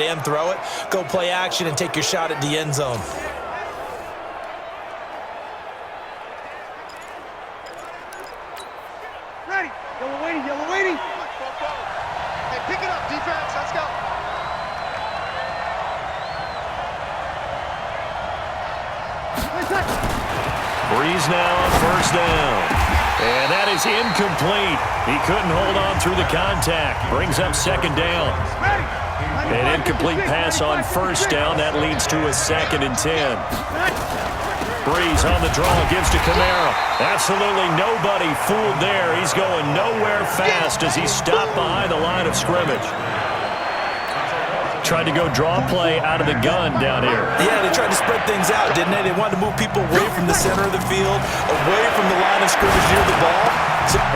and throw it, go play action, and take your shot at the end zone. Ready. Yellow waiting, yellow waiting. Hey, pick it up, defense. Let's go. Breeze now on first down. And that is incomplete. He couldn't hold on through the contact. Brings up second down. An incomplete pass on first down. That leads to a 2nd and 10. Breeze on the draw, gives to Kamara. Absolutely nobody fooled there. He's going nowhere fast as he's stopped behind the line of scrimmage. Tried to go draw play out of the gun down here. Yeah, they tried to spread things out, didn't they? They wanted to move people away from the center of the field, away from the line of scrimmage near the ball.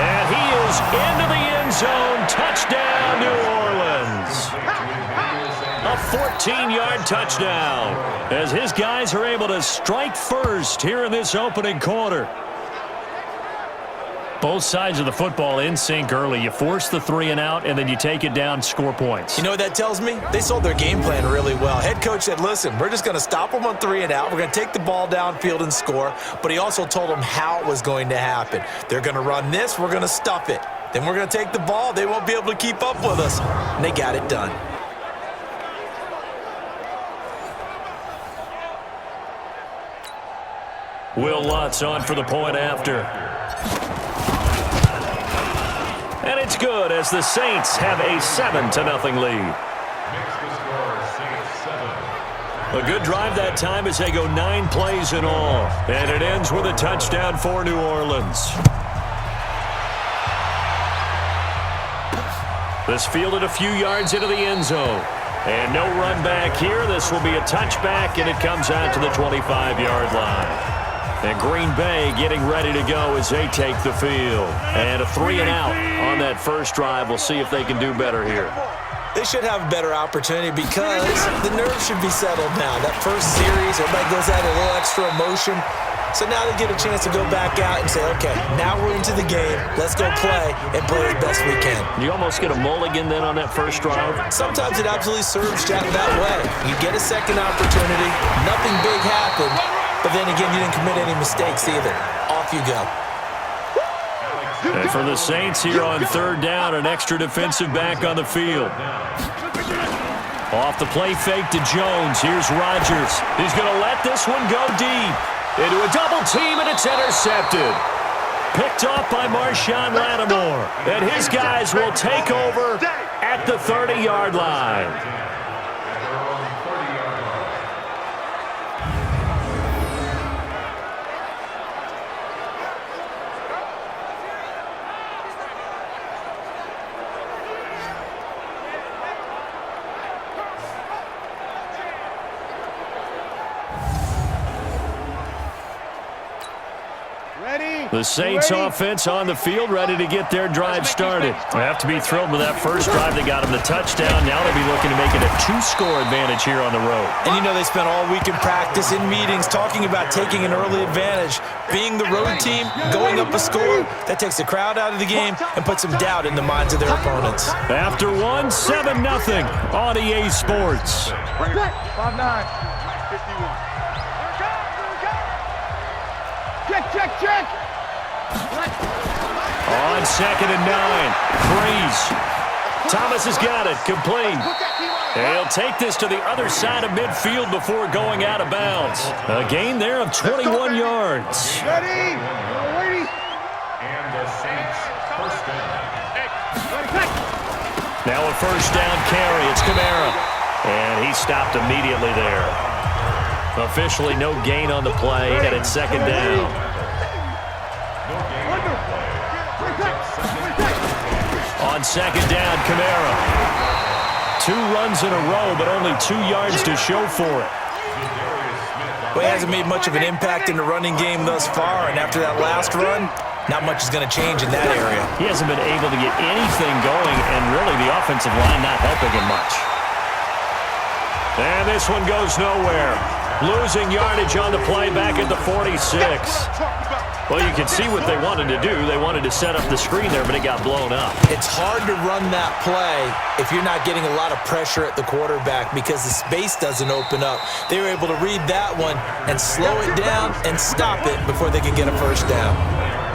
And he is into the end zone. Touchdown, New Orleans. A 14-yard touchdown as his guys are able to strike first here in this opening quarter. Both sides of the football in sync early. You force the 3 and out, and then you take it down, score points. You know what that tells me? They sold their game plan really well. Head coach said, listen, we're just going to stop them on 3 and out. We're going to take the ball downfield and score. But he also told them how it was going to happen. They're going to run this. We're going to stuff it. Then we're going to take the ball. They won't be able to keep up with us. And they got it done. Will Lutz on for the point after. And it's good as the Saints have a 7-0 lead. A good drive that time as they go 9 plays in all. And it ends with a touchdown for New Orleans. This fielded a few yards into the end zone. And no run back here. This will be a touchback, and it comes out to the 25-yard line. And Green Bay getting ready to go as they take the field. And a 3 and out on that first drive. We'll see if they can do better here. They should have a better opportunity because the nerves should be settled now. That first series, everybody goes out a little extra emotion. So now they get a chance to go back out and say, okay, now we're into the game. Let's go play and play as best we can. You almost get a mulligan then on that first drive? Sometimes it absolutely serves Jack that way. You get a second opportunity. Nothing big happened. But then again, you didn't commit any mistakes either. Off you go. And for the Saints here on third down, an extra defensive back on the field. Off the play fake to Jones. Here's Rodgers. He's going to let this one go deep. Into a double team, and it's intercepted. Picked off by Marshawn Lattimore. And his guys will take over at the 30-yard line. The Saints offense on the field, ready to get their drive started. They have to be thrilled with that first drive. They got them the touchdown. Now they'll be looking to make it a 2-score advantage here on the road. And you know they spent all week in practice, in meetings, talking about taking an early advantage. Being the road team, going up a score, that takes the crowd out of the game and puts some doubt in the minds of their opponents. After one, 7-0 on EA Sports. 5-9. 51. Check. On 2nd and 9. Breeze. Thomas has got it. Complete. He'll take this to the other side of midfield before going out of bounds. A gain there of 21 yards. Ready. And the Saints first down. Now a first down carry. It's Kamara. And he stopped immediately there. Officially no gain on the play, and it's 2nd down. On 2nd down, Kamara. 2 runs in a row, but only 2 yards to show for it. Well, he hasn't made much of an impact in the running game thus far, and after that last run, not much is going to change in that area. He hasn't been able to get anything going, and really the offensive line not helping him much. And this one goes nowhere. Losing yardage on the play back at the 46. Well, you can see what they wanted to do. They wanted to set up the screen there, but it got blown up. It's hard to run that play if you're not getting a lot of pressure at the quarterback because the space doesn't open up. They were able to read that one and slow it down and stop it before they could get a first down.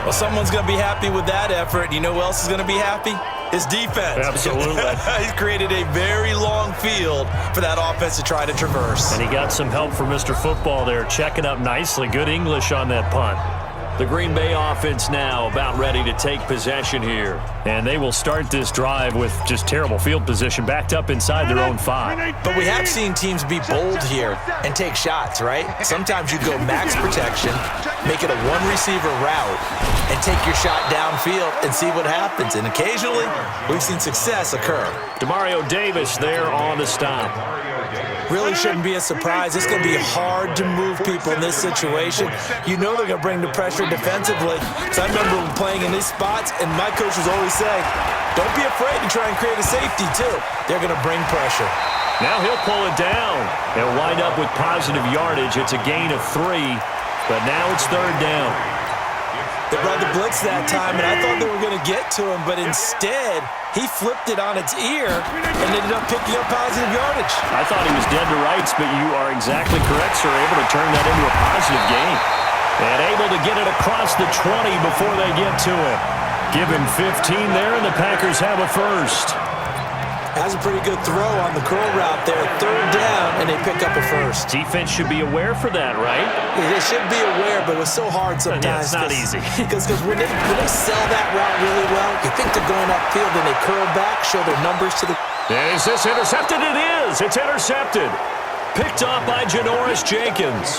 Well, someone's going to be happy with that effort. You know who else is going to be happy? His defense. Absolutely. He's created a very long field for that offense to try to traverse. And he got some help from Mr. Football there, checking up nicely. Good English on that punt. The Green Bay offense now about ready to take possession here. And they will start this drive with just terrible field position, backed up inside their own 5. But we have seen teams be bold here and take shots, right? Sometimes you go max protection, make it a one-receiver route, and take your shot downfield and see what happens. And occasionally, we've seen success occur. Demario Davis there on the stop. Really shouldn't be a surprise. It's going to be hard to move people in this situation. You know they're going to bring the pressure defensively. So I remember playing in these spots, and my coaches always say, don't be afraid to try and create a safety, too. They're going to bring pressure. Now he'll pull it down. They'll wind up with positive yardage. It's a gain of 3, but now it's 3rd down. They brought the blitz that time, and I thought they were going to get to him, but instead, he flipped it on its ear and ended up picking up positive yardage. I thought he was dead to rights, but you are exactly correct, sir. Able to turn that into a positive gain. And able to get it across the 20 before they get to it. Give him 15 there, and the Packers have a first. That's a pretty good throw on the curl route there. 3rd down, and they pick up a first. Defense should be aware for that, right? They should be aware, but it's so hard sometimes. Yeah, it's not easy. Because when they sell that route really well, you think they're going upfield, and they curl back, show their numbers to the... And is this intercepted? It is. It's intercepted. Picked off by Janoris Jenkins.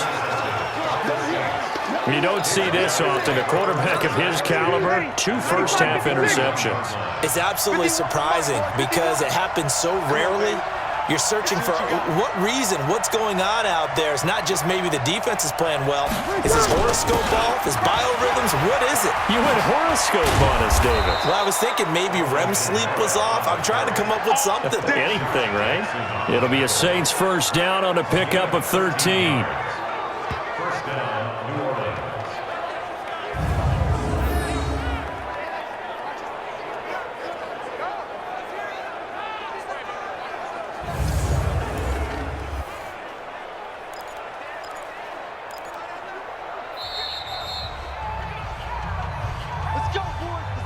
You don't see this often. A quarterback of his caliber, 2 first-half interceptions. It's absolutely surprising because it happens so rarely. You're searching for what reason, what's going on out there. It's not just maybe the defense is playing well. Is his horoscope off? His biorhythms? What is it? You went horoscope on us, David. Well, I was thinking maybe REM sleep was off. I'm trying to come up with something. Anything, right? It'll be a Saints first down on a pickup of 13.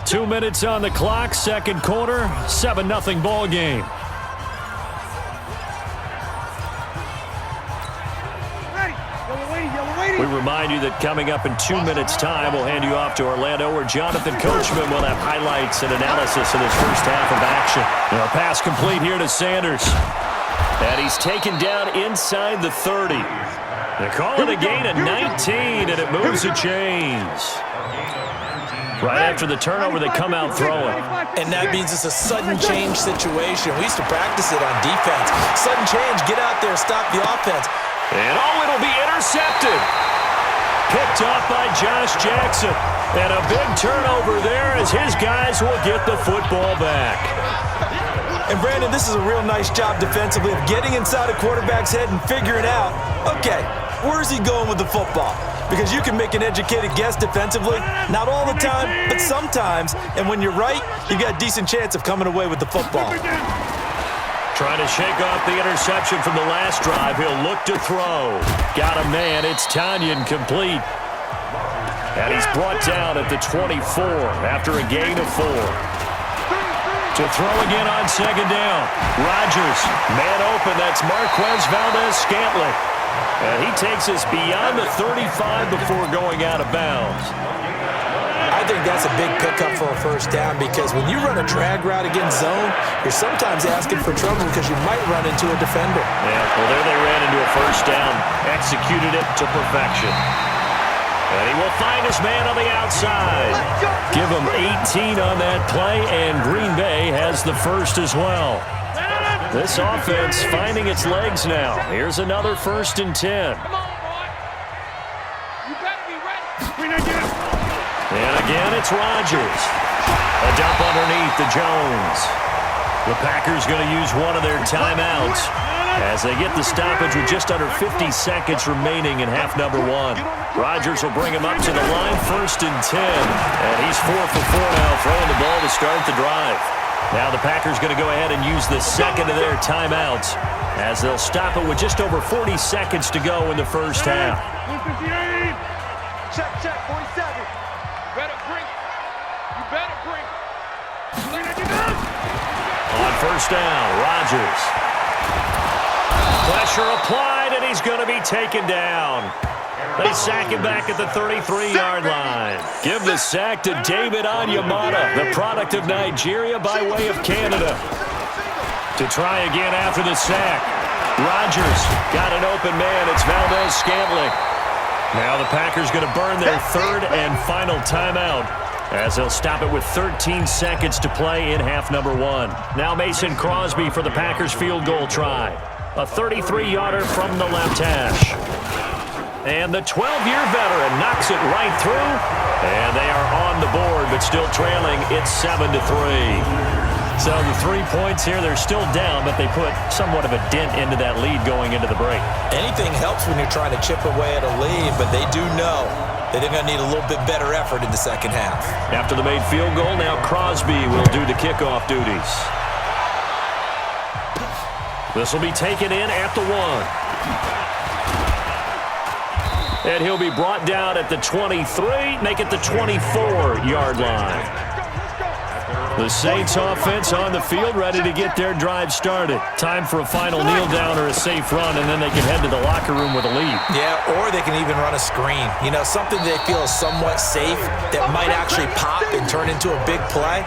2 minutes on the clock, 2nd quarter, 7-0 ball game. We remind you that coming up in 2 minutes' time, we'll hand you off to Orlando, where Jonathan Coachman will have highlights and analysis of this first half of action. A pass complete here to Sanders. And he's taken down inside the 30. They call it a gain of 19, and it moves the chains. Right after the turnover, they come out throwing. And that means it's a sudden change situation. We used to practice it on defense. Sudden change, get out there, stop the offense. And it'll be intercepted. Picked off by Josh Jackson. And a big turnover there as his guys will get the football back. And Brandon, this is a real nice job defensively of getting inside a quarterback's head and figuring out, okay, where's he going with the football? Because you can make an educated guess defensively, not all the time, but sometimes. And when you're right, you got a decent chance of coming away with the football. Trying to shake off the interception from the last drive. He'll look to throw. Got a man. It's Tanyan complete. And he's brought down at the 24 after a gain of 4. To throw again on 2nd down. Rodgers, man open. That's Marquez Valdez-Scantling. And he takes us beyond the 35 before going out of bounds. I think that's a big pickup for a first down because when you run a drag route against zone, you're sometimes asking for trouble because you might run into a defender. Yeah, well, there they ran into a first down, executed it to perfection. And he will find his man on the outside. Give him 18 on that play, and Green Bay has the first as well. This offense finding its legs now. Here's another 1st and 10. And again, it's Rodgers. A dump underneath to Jones. The Packers going to use one of their timeouts. as they get the stoppage with just under 50 seconds remaining in half number one. Rodgers will bring him up to the line, 1st and 10. And he's 4 for 4 now, throwing the ball to start the drive. Now the Packers going to go ahead and use the second of their timeouts, as they'll stop it with just over 40 seconds to go in the first half. Check, 47. Better bring. You better bring. On first down, Rodgers. Pressure applied, and he's going to be taken down. They sack him back at the 33-yard line. Give the sack to David Onyemata, the product of Nigeria by way of Canada. To try again after the sack. Rodgers got an open man. It's Valdez-Scantling. Now the Packers going to burn their 3rd and final timeout, as they'll stop it with 13 seconds to play in half number one. Now Mason Crosby for the Packers field goal try. A 33-yarder from the left hash. And the 12-year veteran knocks it right through. And they are on the board, but still trailing. It's 7-3. So the 3 points here, they're still down, but they put somewhat of a dent into that lead going into the break. Anything helps when you're trying to chip away at a lead, but they do know that they're going to need a little bit better effort in the second half. After the made field goal, now Crosby will do the kickoff duties. This will be taken in at the 1. And he'll be brought down at the 23, make it the 24-yard line. The Saints offense on the field, ready to get their drive started. Time for a final kneel down or a safe run, and then they can head to the locker room with a lead. Yeah, or they can even run a screen. You know, something they feel is somewhat safe that might actually pop and turn into a big play.